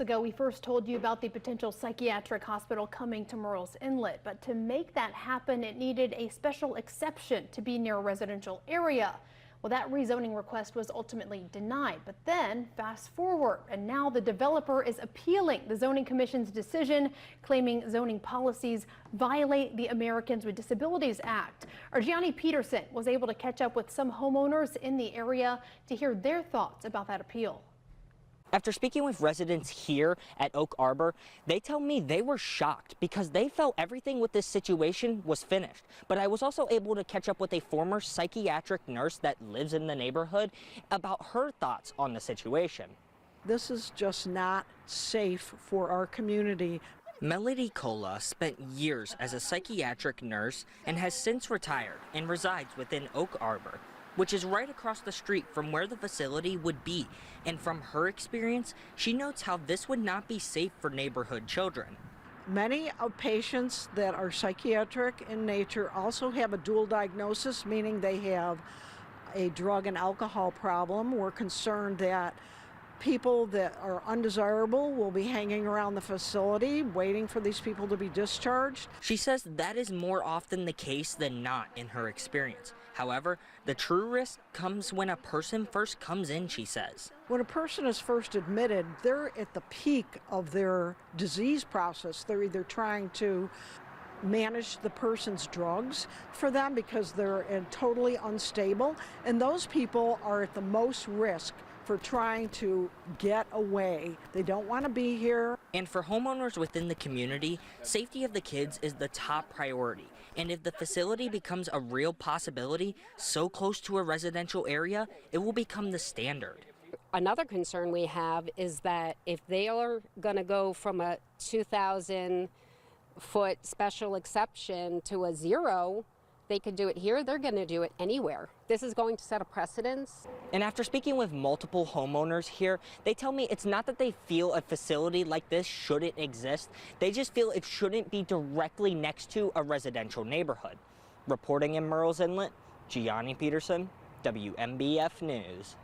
Ago, we first told you about the potential psychiatric hospital coming to Murrells Inlet, but to make that happen, it needed a special exception to be near a residential area. Well, that rezoning request was ultimately denied, but then fast forward, and now the developer is appealing the Zoning Commission's decision, claiming zoning policies violate the Americans with Disabilities Act. Our Gianni Peterson was able to catch up with some homeowners in the area to hear their thoughts about that appeal. After speaking with residents here at Oak Arbor, they tell me they were shocked because they felt everything with this situation was finished. But I was also able to catch up with a former psychiatric nurse that lives in the neighborhood about her thoughts on the situation. This is just not safe for our community. Melody Cola spent years as a psychiatric nurse and has since retired and resides within Oak Arbor, which is right across the street from where the facility would be. And from her experience, she notes how this would not be safe for neighborhood children. Many of patients that are psychiatric in nature also have a dual diagnosis, meaning they have a drug and alcohol problem. We're concerned that people that are undesirable will be hanging around the facility waiting for these people to be discharged. She says that is more often the case than not in her experience. However, the true risk comes when a person first comes in, she says. When a person is first admitted, they're at the peak of their disease process. They're either trying to manage the person's drugs for them because they're totally unstable, and those people are at the most risk for trying to get away. They don't want to be here. And for homeowners within the community, safety of the kids is the top priority. And if the facility becomes a real possibility so close to a residential area, it will become the standard. Another concern we have is that if they are going to go from a 2,000-foot special exception to a 0, they could do it here, they're going to do it anywhere. This is going to set a precedence. And after speaking with multiple homeowners here, they tell me it's not that they feel a facility like this shouldn't exist. They just feel it shouldn't be directly next to a residential neighborhood. Reporting in Murrells Inlet, Gianni Peterson, WMBF News.